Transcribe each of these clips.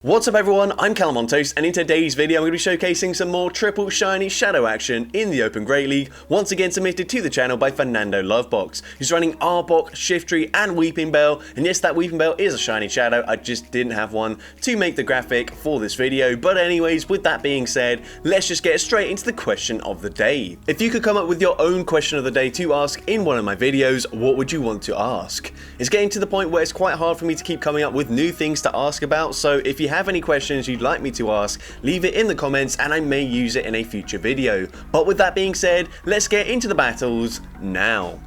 What's up everyone, I'm CallumOnToast, and in today's video I'm going to be showcasing some more triple shiny shadow action in the Open Great League, once again submitted to the channel by Fernando Lovebox, who's running Arbok, Shiftry and Weepinbell, and yes, that Weepinbell is a shiny shadow. I just didn't have one to make the graphic for this video. But anyways, with that being said, let's just get straight into the question of the day. If you could come up with your own question of the day to ask in one of my videos, what would you want to ask? It's getting to the point where it's quite hard for me to keep coming up with new things to ask about, so if you have any questions you'd like me to ask, leave it in the comments and I may use it in a future video. But with that being said, let's get into the battles now.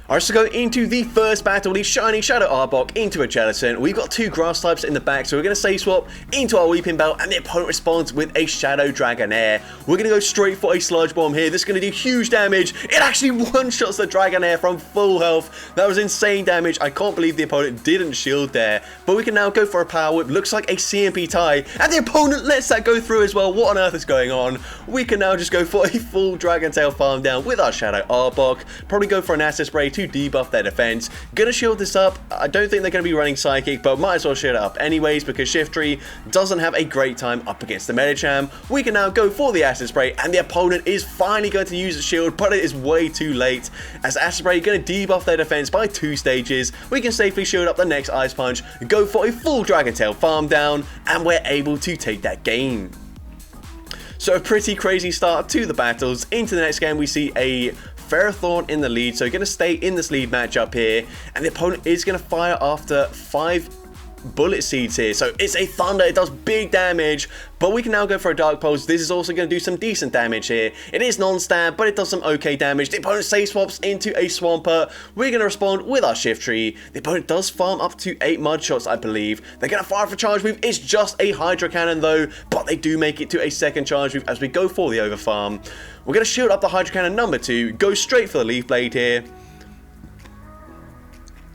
Alright, so go into the first battle, the Shiny Shadow Arbok into a Jellicent. We've got two grass types in the back, so we're going to save swap into our Weepinbell, and the opponent responds with a Shadow Dragonair. We're going to go straight for a Sludge Bomb here. This is going to do huge damage. It actually one-shots the Dragonair from full health. That was insane damage. I can't believe the opponent didn't shield there. But we can now go for a Power Whip. Looks like a CMP tie, and the opponent lets that go through as well. What on earth is going on? We can now just go for a full Dragon Tail farm down with our Shadow Arbok. Probably go for an Acid Spray to debuff their defense. Gonna shield this up. I don't think they're gonna be running Psychic, but might as well shield it up anyways because Shiftry doesn't have a great time up against the Medicham. We can now go for the Acid Spray, and the opponent is finally going to use the shield, but it is way too late as Acid Spray gonna debuff their defense by 2 stages. We can safely shield up the next Ice Punch, go for a full Dragon Tail farm down, and we're able to take that game. So a pretty crazy start to the battles. Into the next game we see a Ferrothorn in the lead, so going to stay in this lead matchup here, and the opponent is going to fire after 5 Bullet Seeds here. So it's a Thunder, it does big damage, but we can now go for a Dark Pulse. This is also going to do some decent damage here. It is non-stab, but it does some okay damage. The opponent save swaps into a Swampert. We're going to respond with our Shiftry. The opponent does farm up to 8 Mud Shots, I believe. They're going to fire for Charge Move. It's just a Hydro Cannon though, but they do make it to a second Charge Move as we go for the Overfarm. We're going to shield up the Hydro Cannon number 2, go straight for the Leaf Blade here.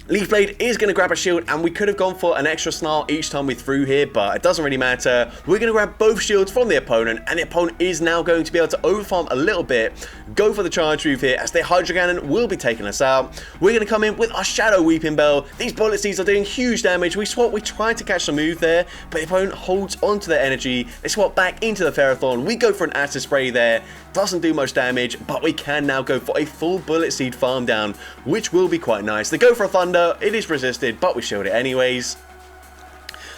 Leaf Blade is going to grab a shield, and we could have gone for an extra Snarl each time we threw here, but it doesn't really matter. We're going to grab both shields from the opponent, and the opponent is now going to be able to overfarm a little bit, go for the Charge Move here, as the Hydro Cannon will be taking us out. We're going to come in with our Shadow Weepinbell. These Bullet Seeds are doing huge damage. We tried to catch the move there, but the opponent holds onto their energy. They swap back into the Ferrothorn. We go for an Acid Spray there. Doesn't do much damage, but we can now go for a full Bullet Seed farm down, which will be quite nice. They go for a Thunder. It is resisted, but we shield it anyways.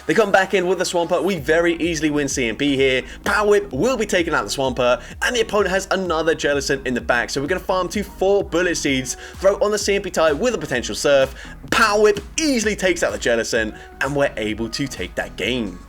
They come back in with the Swampert. We very easily win CMP here. Power Whip will be taking out the Swampert, and the opponent has another Jellicent in the back. So we're going to farm to 4 Bullet Seeds, throw on the CMP tie with a potential Surf. Power Whip easily takes out the Jellicent, and we're able to take that game.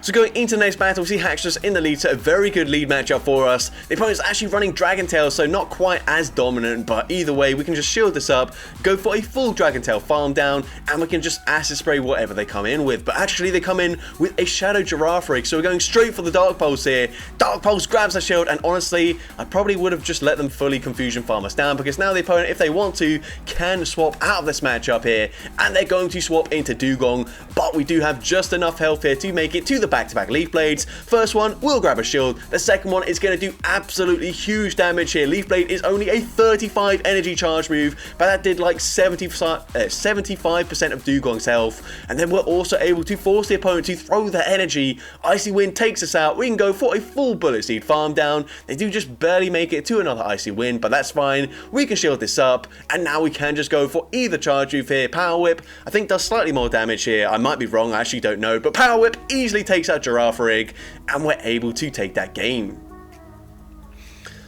So going into the next battle, we see Haxorus in the lead, so a very good lead matchup for us. The opponent's actually running Dragon Tail, so not quite as dominant, but either way, we can just shield this up, go for a full Dragon Tail farm down, and we can just Acid Spray whatever they come in with. But actually, they come in with a Shadow Girafarig, so we're going straight for the Dark Pulse here. Dark Pulse grabs the shield, and honestly, I probably would have just let them fully Confusion farm us down, because now the opponent, if they want to, can swap out of this matchup here, and they're going to swap into Dugong, but we do have just enough health here to make it to the back-to-back Leaf Blades. First one will grab a shield. The second one is going to do absolutely huge damage here. Leaf Blade is only a 35 energy charge move, but that did like 75% of Dugong's health. And then we're also able to force the opponent to throw their energy. Icy Wind takes us out. We can go for a full Bullet Seed farm down. They do just barely make it to another Icy Wind, but that's fine. We can shield this up, and now we can just go for either charge move here. Power Whip, I think, does slightly more damage here. I might be wrong, I actually don't know, but Power Whip easily takes out Girafarig, and we're able to take that game.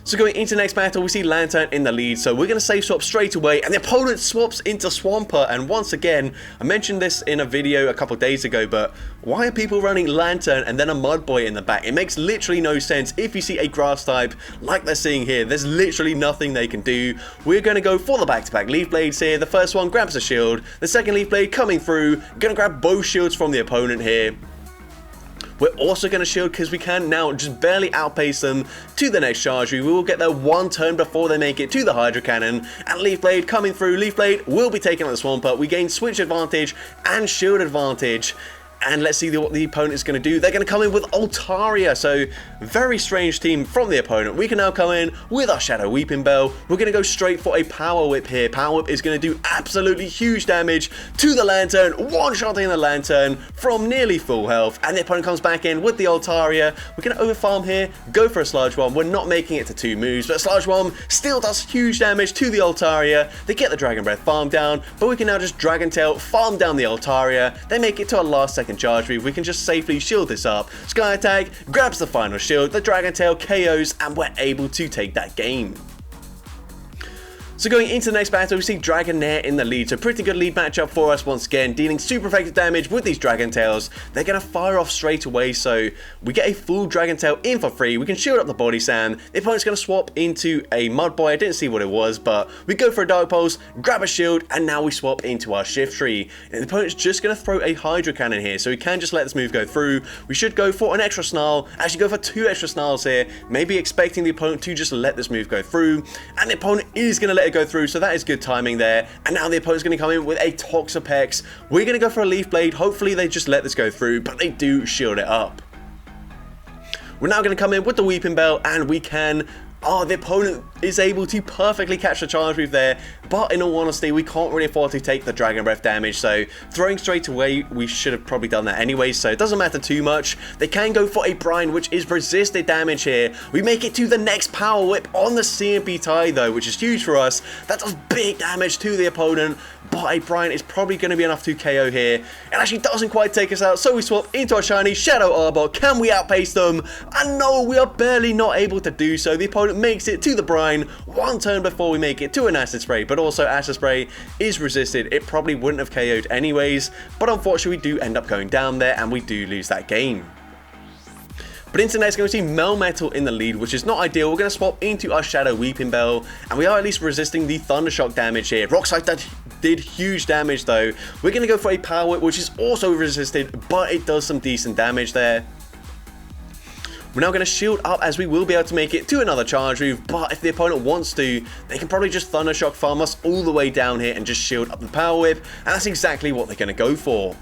So going into the next battle, we see Lantern in the lead, so we're going to save swap straight away, and the opponent swaps into Swampert. And once again, I mentioned this in a video a couple days ago, but why are people running Lantern and then a Mud Boy in the back? It makes literally no sense. If you see a Grass type like they're seeing here, there's literally nothing they can do. We're going to go for the back-to-back Leaf Blades here. The first one grabs a shield, the second Leaf Blade coming through, going to grab both shields from the opponent here. We're also going to shield because we can now just barely outpace them to the next charge. We will get there one turn before they make it to the Hydro Cannon. And Leaf Blade coming through. Leaf Blade will be taking out the Swampert. We gain switch advantage and shield advantage. And let's see what the opponent is going to do. They're going to come in with Altaria, so very strange team from the opponent. We can now come in with our Shadow Weeping Bell. We're going to go straight for a Power Whip here. Power Whip is going to do absolutely huge damage to the Lantern, one-shotting the Lantern from nearly full health. And the opponent comes back in with the Altaria. We're going to overfarm here, go for a Sludge Bomb. We're not making it to 2 moves, but Sludge Bomb still does huge damage to the Altaria. They get the Dragon Breath farm down, but we can now just Dragon Tail farm down the Altaria. They make it to a last second charge move. We can just safely shield this up. Sky Attack grabs the final shield, the Dragon Tail KOs, and we're able to take that game. So going into the next battle, we see Dragonair in the lead. So pretty good lead matchup for us once again, dealing super effective damage with these Dragon Tails. They're going to fire off straight away, so we get a full Dragon Tail in for free. We can shield up the Body Slam. The opponent's going to swap into a Mud Boy. I didn't see what it was, but we go for a Dark Pulse, grab a shield, and now we swap into our Shift Tree. And the opponent's just going to throw a Hydro Cannon here, so we can just let this move go through. We should go for an extra Snarl, actually go for 2 extra Snarls here, maybe expecting the opponent to just let this move go through. And the opponent is going to let it go through, so that is good timing there. And now the opponent's going to come in with a Toxapex. We're going to go for a Leaf Blade. Hopefully they just let this go through, but they do shield it up. We're now going to come in with the Weeping Bell, and we can... Oh, the opponent is able to perfectly catch the charge move there, but in all honesty, we can't really afford to take the Dragon Breath damage, so throwing straight away, we should have probably done that anyway, so it doesn't matter too much. They can go for a Brine, which is resisted damage here. We make it to the next Power Whip on the CMP tie, though, which is huge for us. That does big damage to the opponent, but a Brine is probably going to be enough to KO here. It actually doesn't quite take us out, so we swap into our shiny Shadow Arbor. Can we outpace them? And no, we are barely not able to do so. The opponent makes it to the Brine one turn before we make it to an Acid Spray, but also Acid Spray is resisted. It probably wouldn't have KO'd anyways, but unfortunately we do end up going down there and we do lose that game. But into next, we're going to see Melmetal in the lead, which is not ideal. We're going to swap into our Shadow Weeping Bell, and we are at least resisting the Thunder Shock damage here. Rock Slide did huge damage though. We're going to go for a Power Whip, which is also resisted, but it does some decent damage there. We're now going to shield up, as we will be able to make it to another charge move, but if the opponent wants to, they can probably just Thunder Shock farm us all the way down here and just shield up the Power Whip, and that's exactly what they're going to go for.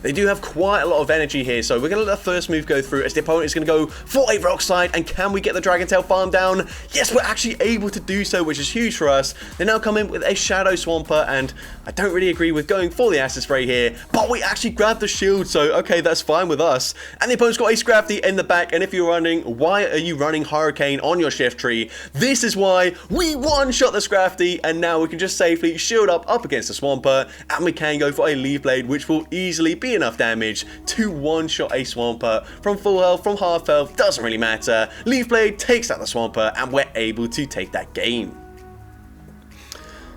They do have quite a lot of energy here, so we're going to let the first move go through as the opponent is going to go for a Rock Slide, and can we get the Dragon Tail farm down? Yes, we're actually able to do so, which is huge for us. They now come in with a Shadow Swampert, and I don't really agree with going for the Acid Spray here, but we actually grabbed the shield, so okay, that's fine with us. And the opponent's got a Scrafty in the back, and if you're wondering, why are you running Hurricane on your Shift Tree? This is why we one-shot the Scrafty, and now we can just safely shield up against the Swampert, and we can go for a Leaf Blade, which will easily be enough damage to one-shot a Swampert from full health, from half health, doesn't really matter. Leaf Blade takes out the Swampert, and we're able to take that game.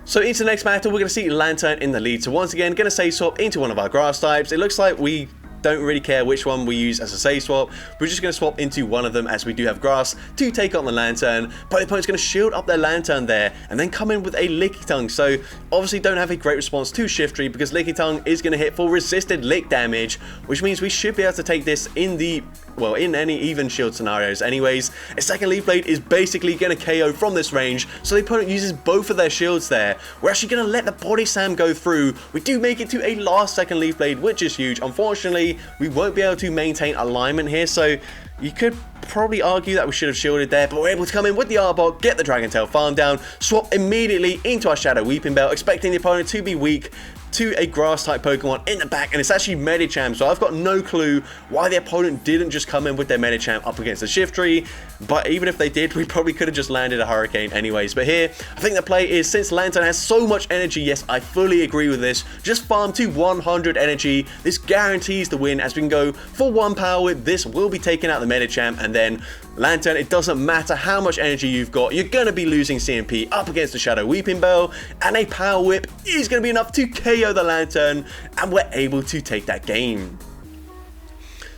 So into the next battle, we're going to see Lantern in the lead. So once again, going to say swap into one of our grass types. It looks like we don't really care which one we use as a save swap. We're just going to swap into one of them, as we do have grass to take on the Lantern, but the opponent's going to shield up their Lantern there and then come in with a Licky Tongue. So obviously don't have a great response to Shift Tree, because Licky Tongue is going to hit for resisted lick damage, which means we should be able to take this in the, well, in any even shield scenarios anyways. A second Leaf Blade is basically going to KO from this range, so the opponent uses both of their shields there. We're actually going to let the Body Slam go through. We do make it to a last second Leaf Blade, which is huge. Unfortunately, we won't be able to maintain alignment here, so you could probably argue that we should have shielded there, but we're able to come in with the Arbok, get the Dragon Tail farm down, swap immediately into our Shadow Weeping Bell, expecting the opponent to be weak to a grass type Pokemon in the back, and it's actually Medicham, so I've got no clue why the opponent didn't just come in with their Medicham up against the Shift Tree, but even if they did, we probably could have just landed a Hurricane anyways. But here, I think the play is, since Lantern has so much energy, yes, I fully agree with this, just farm to 100 energy. This guarantees the win, as we can go for one Power Whip. This will be taking out the Medicham, and then Lantern, it doesn't matter how much energy you've got, you're going to be losing CMP up against the Shadow Weeping Bell, and a Power Whip is going to be enough to KO the Lantern, and we're able to take that game.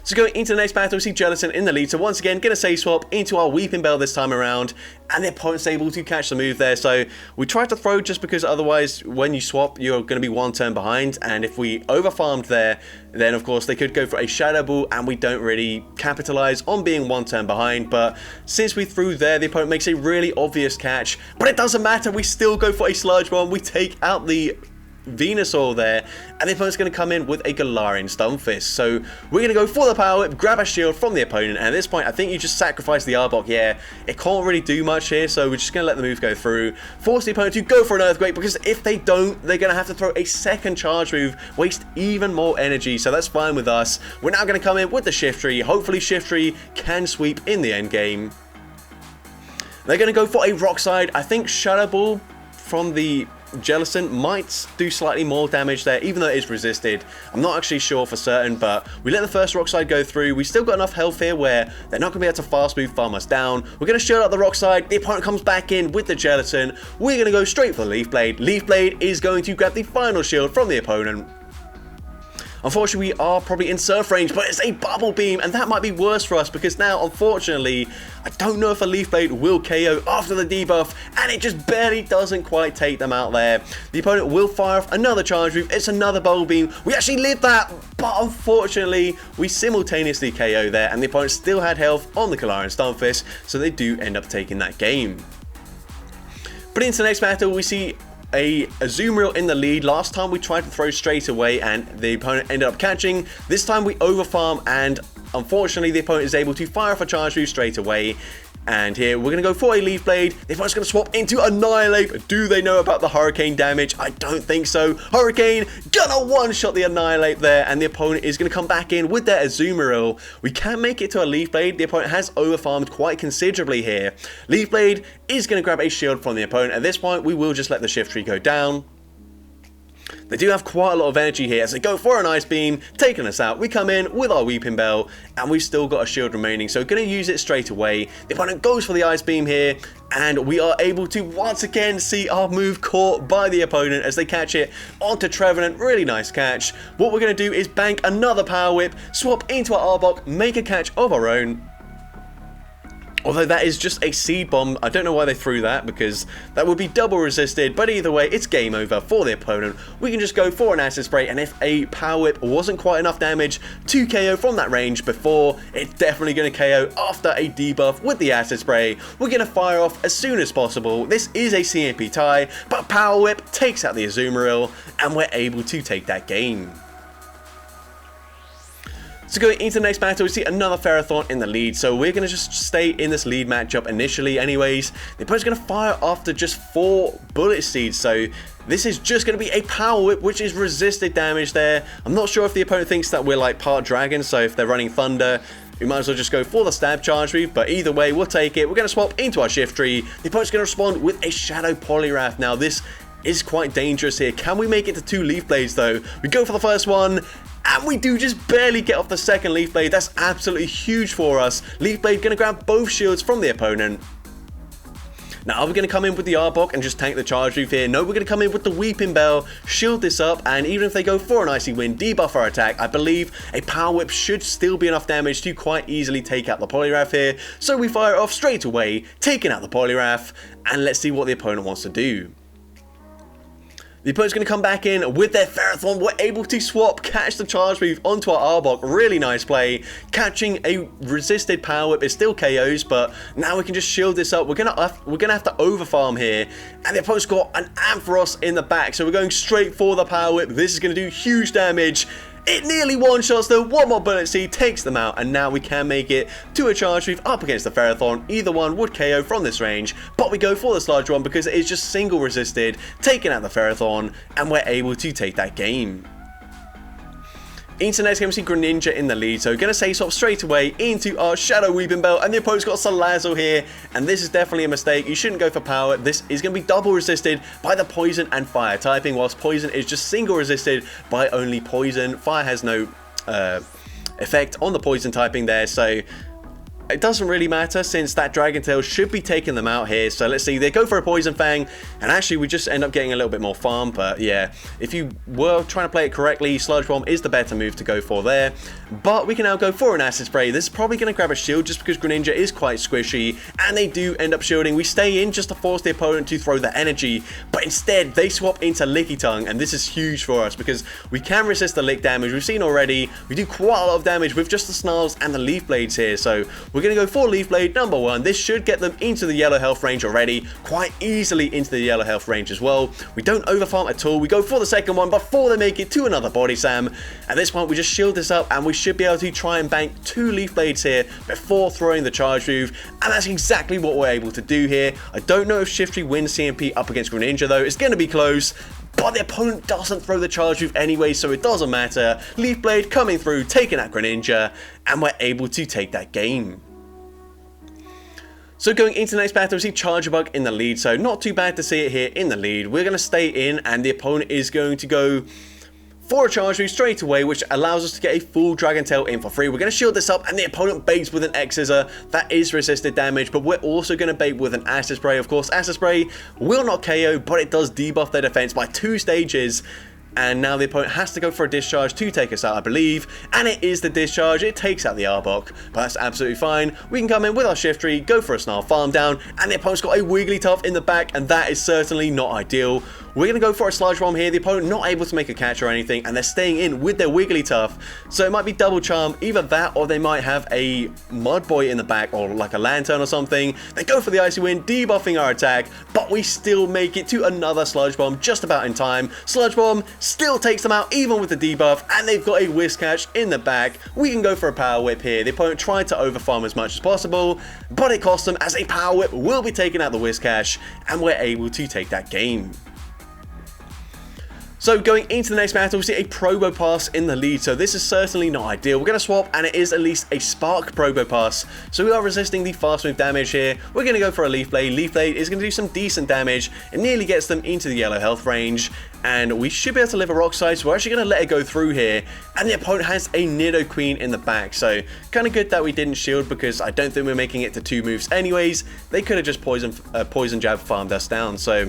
So going into the next battle, we see Jellicent in the lead. So once again, going to save swap into our Weeping Bell this time around, and the opponent's able to catch the move there. So we tried to throw just because otherwise when you swap, you're going to be one turn behind, and if we overfarmed there, then of course they could go for a Shadow Ball, and we don't really capitalize on being one turn behind. But since we threw there, the opponent makes a really obvious catch, but it doesn't matter, we still go for a Sludge Bomb. We take out the Venusaur there, and the opponent's going to come in with a Galarian Stunfisk. So we're going to go for the Power Whip, grab a shield from the opponent, and at this point I think you just sacrifice the Arbok. Yeah, it can't really do much here, so we're just going to let the move go through, force the opponent to go for an Earthquake, because if they don't, they're going to have to throw a second charge move, waste even more energy, so that's fine with us. We're now going to come in with the Shiftry. Hopefully Shiftry can sweep in the end game. They're going to go for a Rock Slide. I think Shadow Ball from the Jellicent might do slightly more damage there, even though it is resisted. I'm not actually sure for certain, but we let the first Rock Slide go through. We still got enough health here where they're not going to be able to fast move farm us down. We're going to shield out the Rock Slide. The opponent comes back in with the Jellicent. We're going to go straight for the Leaf Blade. Leaf Blade is going to grab the final shield from the opponent. Unfortunately, we are probably in surf range, but it's a Bubble Beam, and that might be worse for us because now, unfortunately, I don't know if a Leaf Blade will KO after the debuff, and it just barely doesn't quite take them out there. The opponent will fire off another charge move. It's another Bubble Beam. We actually lived that, but unfortunately, we simultaneously KO there, and the opponent still had health on the Galarian Stunfisk, so they do end up taking that game. But into the next battle, we see a Azumarill in the lead. Last time we tried to throw straight away and the opponent ended up catching. This time we overfarm, and unfortunately the opponent is able to fire off a charge move straight away. And here we're going to go for a Leaf Blade. The opponent's going to swap into Annihilate. Do they know about the Hurricane damage? I don't think so. Hurricane gonna one-shot the Annihilate there, and the opponent is going to come back in with their Azumarill. We can make it to a Leaf Blade. The opponent has overfarmed quite considerably here. Leaf Blade is going to grab a shield from the opponent. At this point, we will just let the Shiftry go down. They do have quite a lot of energy here, so they go for an Ice Beam, taking us out. We come in with our Weeping Bell, and we've still got a shield remaining, so we're going to use it straight away. The opponent goes for the Ice Beam here, and we are able to once again see our move caught by the opponent as they catch it onto Trevenant. Really nice catch. What we're going to do is bank another Power Whip, swap into our Arbok, make a catch of our own. Although that is just a Seed Bomb. I don't know why they threw that, because that would be double resisted, but either way, it's game over for the opponent. We can just go for an Acid Spray, and if a Power Whip wasn't quite enough damage to KO from that range before, it's definitely going to KO after a debuff with the Acid Spray. We're going to fire off as soon as possible. This is a CMP tie, but Power Whip takes out the Azumarill, and we're able to take that game. So going into the next battle, we see another Ferrothorn in the lead, so we're going to just stay in this lead matchup initially anyways. The opponent's going to fire after just 4 Bullet Seeds, so this is just going to be a Power Whip, which is resisted damage there. I'm not sure if the opponent thinks that we're like part Dragon, so if they're running Thunder, we might as well just go for the Stab Charge move, but either way, we'll take it. We're going to swap into our Shiftry. The opponent's going to respond with a Shadow Poliwrath. Now, this is quite dangerous here. Can we make it to 2 Leaf Blades, though? We go for the first one, and we do just barely get off the second Leaf Blade. That's absolutely huge for us. Leaf Blade going to grab both shields from the opponent. Now, are we going to come in with the Arbok and just tank the charge move here? No, we're going to come in with the Weeping Bell, shield this up, and even if they go for an Icy Wind, debuff our attack, I believe a Power Whip should still be enough damage to quite easily take out the Poliwrath here. So we fire off straight away, taking out the Poliwrath, and let's see what the opponent wants to do. The opponent's going to come back in with their Ferrothorn. We're able to swap, catch the charge move onto our Arbok. Really nice play. Catching a resisted Power Whip. It still KOs, but now we can just shield this up. We're gonna have to overfarm here. And the opponent's got an Ampharos in the back, so we're going straight for the Power Whip. This is going to do huge damage. It nearly one-shots though. One more Bullet Seed takes them out, and now we can make it to a charge move up against the Ferrothorn. Either one would KO from this range, but we go for the Sludge one because it is just single resisted, taking out the Ferrothorn, and we're able to take that game. Into the next game, we see Greninja in the lead, so we're going to say swap straight away into our Shadow Weeping Bell, and the opponent's got Salazzle here, and this is definitely a mistake. You shouldn't go for power. This is going to be double resisted by the Poison and Fire typing, whilst Poison is just single resisted by only Poison. Fire has no effect on the Poison typing there, so it doesn't really matter since that Dragon Tail should be taking them out here. So let's see, they go for a Poison Fang, and actually we just end up getting a little bit more farm. But yeah, if you were trying to play it correctly, Sludge Bomb is the better move to go for there. But we can now go for an Acid Spray. This is probably going to grab a shield just because Greninja is quite squishy, and they do end up shielding. We stay in just to force the opponent to throw the energy, but instead they swap into Licky Tongue, and this is huge for us because we can resist the lick damage. We've seen already, we do quite a lot of damage with just the Snarls and the Leaf Blades here, so we're We're going to go for Leaf Blade number 1. This should get them into the yellow health range already, quite easily into the yellow health range as well. We don't overfarm at all. We go for the second one before they make it to another body slam. At this point, we just shield this up and we should be able to try and bank 2 Leaf Blades here before throwing the charge move. And that's exactly what we're able to do here. I don't know if Shiftry wins CMP up against Greninja though. It's going to be close. But the opponent doesn't throw the charge move anyway, so it doesn't matter. Leaf Blade coming through, taking out Greninja, and we're able to take that game. So going into the next battle, we see Charger Bug in the lead, so not too bad to see it here in the lead. We're going to stay in, and the opponent is going to go for a charge move straight away, which allows us to get a full Dragon Tail in for free. We're going to shield this up, and the opponent baits with an X-Scissor. That is resisted damage, but we're also going to bait with an Acid Spray. Of course, Acid Spray will not KO, but it does debuff their defense by 2 stages. And now the opponent has to go for a discharge to take us out, I believe. And it is the discharge. It takes out the Arbok. But that's absolutely fine. We can come in with our Shiftry, go for a Snarl Farm Down. And the opponent's got a Wigglytuff in the back. And that is certainly not ideal. We're going to go for a Sludge Bomb here. The opponent not able to make a catch or anything. And they're staying in with their Wigglytuff. So it might be Double Charm. Either that or they might have a Mud Boy in the back. Or like a Lantern or something. They go for the Icy Wind, debuffing our attack. But we still make it to another Sludge Bomb just about in time. Sludge Bomb still takes them out even with the debuff, and they've got a Whisk Catch in the back. We can go for a Power Whip here. The opponent tried to overfarm as much as possible, but it cost them as a Power Whip will be taking out the Whisk Catch, and we're able to take that game. So going into the next battle, we see a Probopass in the lead, so this is certainly not ideal. We're going to swap, and it is at least a Spark Probopass, so we are resisting the fast move damage here. We're going to go for a Leaf Blade. Leaf Blade is going to do some decent damage. It nearly gets them into the yellow health range, and we should be able to live a Rock Slide, so we're actually going to let it go through here, and the opponent has a Nidoqueen in the back, so kind of good that we didn't shield, because I don't think we're making it to 2 moves anyways. They could have just Poison Jab farmed us down, so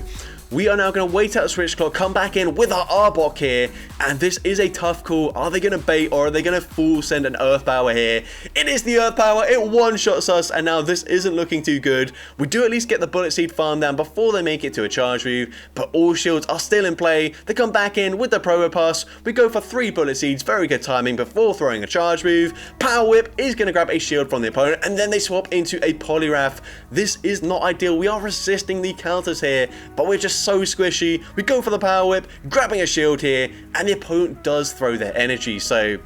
we are now going to wait out a Switch Clock, come back in with our Arbok here, and this is a tough call. Are they going to bait, or are they going to full send an Earth Power here? It is the Earth Power, it one-shots us, and now this isn't looking too good. We do at least get the Bullet Seed farm down before they make it to a charge move, but all shields are still in play. They come back in with the Probopass. We go for 3 Bullet Seeds, very good timing before throwing a charge move. Power Whip is going to grab a shield from the opponent, and then they swap into a Poliwrath. This is not ideal. We are resisting the counters here, but we're just so squishy. We go for the Power Whip, grabbing a shield here, and the opponent does throw their energy, so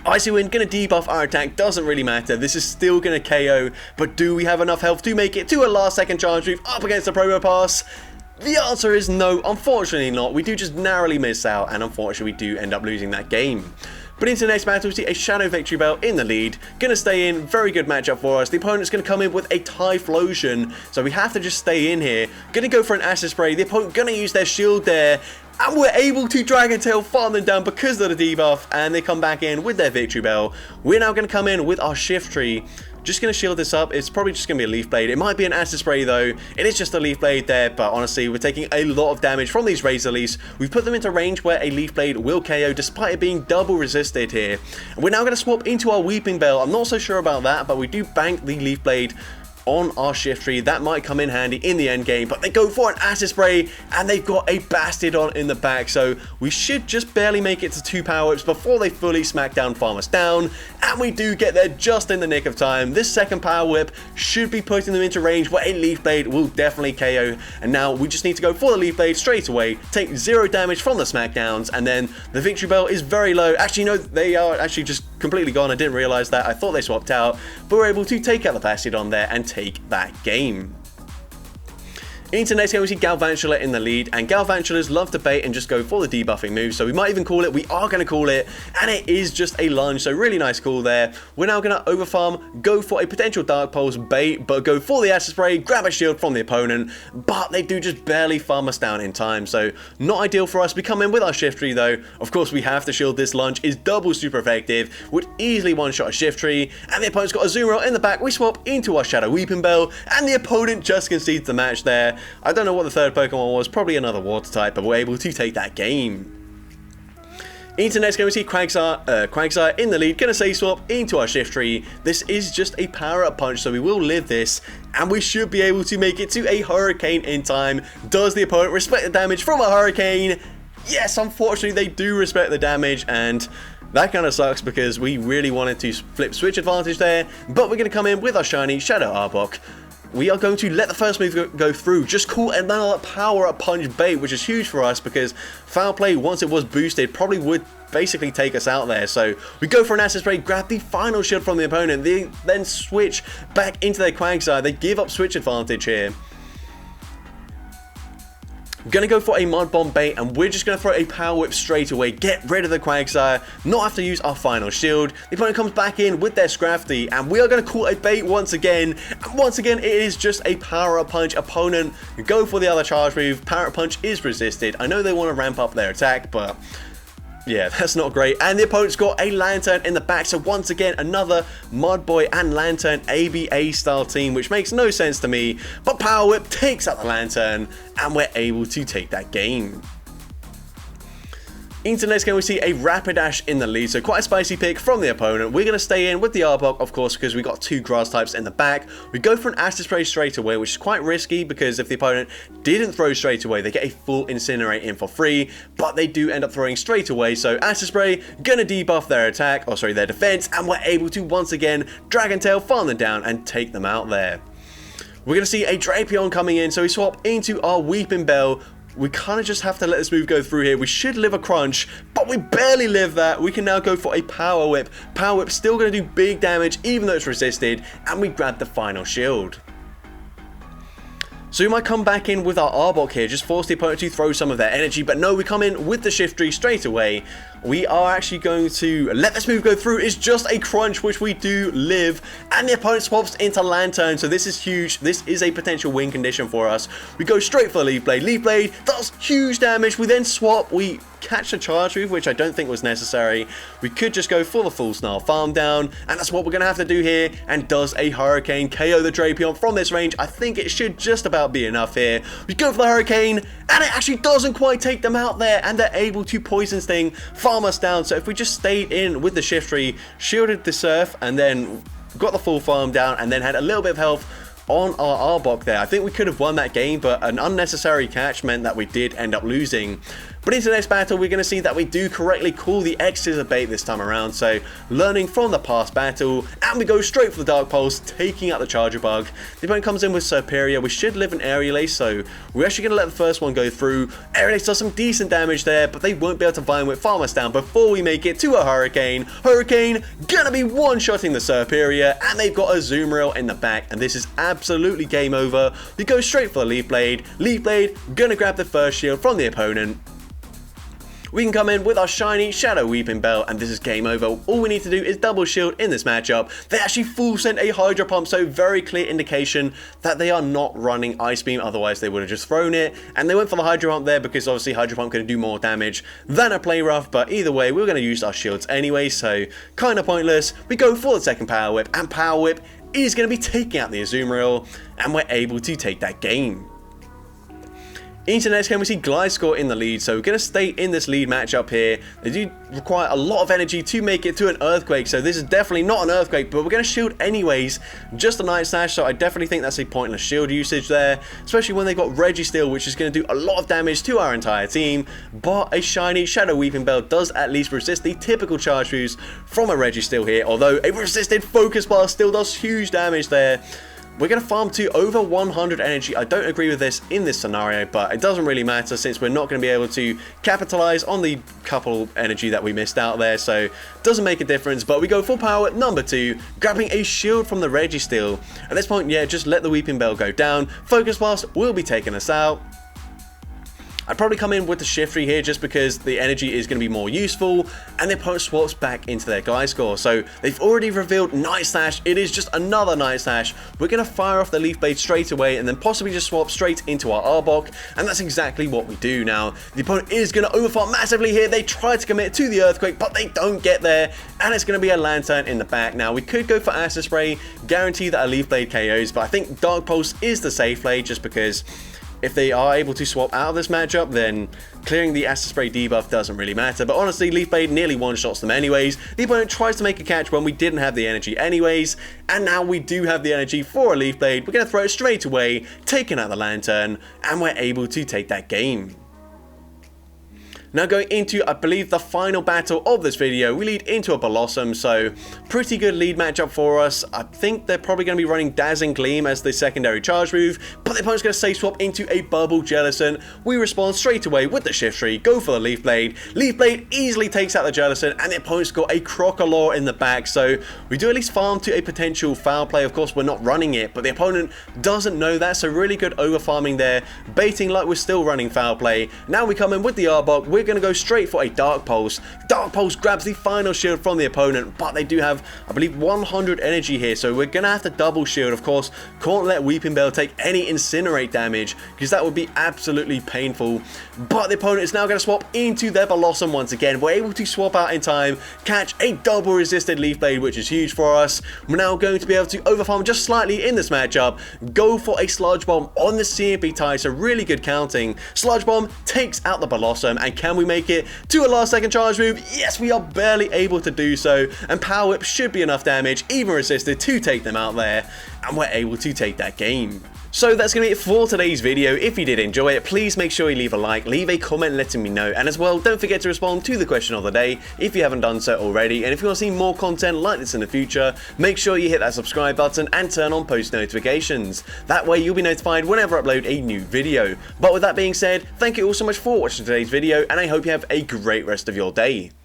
Icy Wind going to debuff our attack, doesn't really matter. This is still going to KO, but do we have enough health to make it to a last second charge move up against the Probopass? The answer is no, unfortunately not. We do just narrowly miss out, and unfortunately we do end up losing that game. But into the next battle, we see a Shadow Victory Bell in the lead. Going to stay in, very good matchup for us. The opponent's going to come in with a Typhlosion, so we have to just stay in here. Going to go for an Acid Spray. The opponent going to use their shield there, and we're able to Dragon Tail farm them down because of the debuff, and they come back in with their Victory Bell. We're now going to come in with our Shiftry. Just going to shield this up. It's probably just going to be a Leaf Blade. It might be an Acid Spray though. It is just a Leaf Blade there, but honestly, we're taking a lot of damage from these Razor Leafs. We've put them into range where a Leaf Blade will KO despite it being double resisted here. And we're now going to swap into our Weeping Bell. I'm not so sure about that, but we do bank the Leaf Blade on our Shiftry. That might come in handy in the end game, but they go for an Acid Spray, and they've got a Bastiodon in the back, so we should just barely make it to 2 Power Whips before they fully smack down, farm us down, and we do get there just in the nick of time. This second Power Whip should be putting them into range where a Leaf Blade will definitely KO, and now we just need to go for the Leaf Blade straight away, take 0 damage from the smackdowns, and then the Victory Bell is very low. Actually, no, they are actually just completely gone. I didn't realize that. I thought they swapped out, but we're able to take out the Bastiodon there and take that game. Into the next game, we see Galvantula in the lead, and Galvantulas love to bait and just go for the debuffing move, so we might even call it. We are going to call it, and it is just a lunge, so really nice call there. We're now going to overfarm, go for a potential Dark Pulse bait, but go for the Acid Spray, grab a shield from the opponent, but they do just barely farm us down in time, so not ideal for us. We come in with our Shiftry though. Of course, we have to shield. This lunge is double super effective, would easily one-shot a Shiftry, and the opponent's got a Azumarill in the back. We swap into our Shadow Weeping Bell, and the opponent just concedes the match there. I don't know what the third Pokemon was, probably another water type, but we're able to take that game. Into the next game, we see Quagsire in the lead, going to say swap into our Shiftry. This is just a power-up punch, so we will live this, and we should be able to make it to a Hurricane in time. Does the opponent respect the damage from a Hurricane? Yes, unfortunately, they do respect the damage, and That kind of sucks because we really wanted to flip switch advantage there, but we're going to come in with our shiny Shadow Arbok. We are going to let the first move go through, just call another power-up punch bait, which is huge for us because Foul Play, once it was boosted, probably would basically take us out there. So we go for an Acid Spray, grab the final shield from the opponent, they then switch back into their Quagsire. They give up switch advantage here. Gonna go for a Mud Bomb bait, and we're just gonna throw a Power Whip straight away, get rid of the Quagsire, not have to use our final shield. The opponent comes back in with their Scrafty, and we are gonna call a bait once again. And once again, it is just a Power Up Punch. Opponent go for the other charge move. Power Up Punch is resisted. I know they want to ramp up their attack, but yeah, that's not great. And the opponent's got a Lantern in the back, so once again, another Mud Boy and Lantern ABA style team, which makes no sense to me. But Power Whip takes out the Lantern, and we're able to take that game. Into next game, we see a Rapidash in the lead, so quite a spicy pick from the opponent. We're going to stay in with the Arbok, of course, because we got two grass types in the back. We go for an Acid Spray straight away, which is quite risky because if the opponent didn't throw straight away, they get a full Incinerate in for free, but they do end up throwing straight away. So Acid Spray going to debuff their attack, or sorry, their defense, and we're able to once again Dragon Tail, farm them down, and take them out there. We're going to see a Drapion coming in, so we swap into our Weeping Bell. We kind of just have to let this move go through here. We should live a crunch, but we barely live that. We can now go for a Power Whip. Power Whip still going to do big damage, even though it's resisted, and we grab the final shield. So we might come back in with our Arbok here, just force the opponent to throw some of their energy, but no, we come in with the Shift Tree straight away. We are actually going to let this move go through. It's just a crunch, which we do live, and the opponent swaps into Lantern, so this is huge. This is a potential win condition for us. We go straight for the Leaf Blade. Leaf Blade does huge damage. We then swap. We catch the charge move, which I don't think was necessary. We could just go for the full Snarl farm down, and that's what we're going to have to do here, and does a Hurricane KO the Drapion from this range. I think it should just about be enough here. We go for the Hurricane, and it actually doesn't quite take them out there, and they're able to Poison Sting, farm us down. So if we just stayed in with the Shift Tree, shielded the Surf, and then got the full farm down, and then had a little bit of health on our Arbok there, I think we could have won that game, but an unnecessary catch meant that we did end up losing. But into the next battle, we're going to see that we do correctly call the X-Scissor bait this time around, so learning from the past battle, and we go straight for the Dark Pulse, taking out the Charger Bug. The opponent comes in with Serperior. We should live an Aerial Ace, so we're actually going to let the first one go through. Aerial Ace does some decent damage there, but they won't be able to Vine Whip farm us down before we make it to a Hurricane. Hurricane gonna be one-shotting the Serperior, and they've got a Azumarill in the back, and this is absolutely game over. We go straight for the Leaf Blade. Leaf Blade gonna grab the first shield from the opponent. We can come in with our shiny Shadow Weeping Bell, and this is game over. All we need to do is double shield in this matchup. They actually full sent a Hydro Pump, so very clear indication that they are not running Ice Beam, otherwise they would have just thrown it. And they went for the Hydro Pump there because obviously Hydro Pump can do more damage than a Play Rough, but either way, we're going to use our shields anyway, so kind of pointless. We go for the second Power Whip, and Power Whip is going to be taking out the Azumarill, and we're able to take that game. Into the next game, we see Gliscor in the lead, so we're going to stay in this lead matchup here. They do require a lot of energy to make it to an Earthquake, so this is definitely not an Earthquake, but we're going to shield anyways, just a Night Slash, so I definitely think that's a pointless shield usage there, especially when they've got Registeel, which is going to do a lot of damage to our entire team, but a shiny Shadow Weeping Bell does at least resist the typical charge moves from a Registeel here, although a resisted Focus Blast still does huge damage there. We're going to farm to over 100 energy. I don't agree with this in this scenario, but it doesn't really matter since we're not going to be able to capitalize on the couple energy that we missed out there, so doesn't make a difference. But we go full power at number 2, grabbing a shield from the Registeel. At this point, yeah, just let the Weeping Bell go down. Focus Blast will be taking us out. I'd probably come in with the Shift Tree here just because the energy is going to be more useful, and the opponent swaps back into their Gliscor. So they've already revealed Night Slash. It is just another Night Slash. We're going to fire off the Leaf Blade straight away and then possibly just swap straight into our Arbok, and that's exactly what we do now. The opponent is going to overfarm massively here. They try to commit to the Earthquake, but they don't get there, and it's going to be a Lantern in the back. Now, we could go for Acid Spray, guarantee that a Leaf Blade KOs, but I think Dark Pulse is the safe play just because if they are able to swap out of this matchup, then clearing the Acid Spray debuff doesn't really matter. But honestly, Leaf Blade nearly one-shots them anyways. The opponent tries to make a catch when we didn't have the energy anyways, and now we do have the energy for a Leaf Blade. We're going to throw it straight away, taking out the Lantern, and we're able to take that game. Now going into, I believe, the final battle of this video, we lead into a Blossom, so pretty good lead matchup for us. I think they're probably going to be running Dazzling Gleam as the secondary charge move, but the opponent's going to safe swap into a Bubble Jellicent. We respond straight away with the Shift Tree, go for the Leaf Blade. Leaf Blade easily takes out the Jellicent, and the opponent's got a Crocodile in the back, so we do at least farm to a potential foul play. Of course, we're not running it, but the opponent doesn't know that, so really good over farming there, baiting like we're still running foul play. Now we come in with the Arbok, we're going to go straight for a Dark Pulse. Dark Pulse grabs the final shield from the opponent, but they do have, I believe, 100 energy here, so we're going to have to double shield. Of course, can't let Weeping Bell take any Incinerate damage, because that would be absolutely painful. But the opponent is now going to swap into their Blossom once again. We're able to swap out in time, catch a double resisted Leaf Blade, which is huge for us. We're now going to be able to overfarm just slightly in this matchup, go for a Sludge Bomb on the CMP tie, so really good counting. Sludge Bomb takes out the Blossom, and can we make it to a last second charge move? Yes, we are barely able to do so, and Power Whip should be enough damage, even resisted, to take them out there, and we're able to take that game. So that's going to be it for today's video. If you did enjoy it, please make sure you leave a like, leave a comment letting me know, and as well, don't forget to respond to the question of the day if you haven't done so already. And if you want to see more content like this in the future, make sure you hit that subscribe button and turn on post notifications. That way you'll be notified whenever I upload a new video. But with that being said, thank you all so much for watching today's video, and I hope you have a great rest of your day.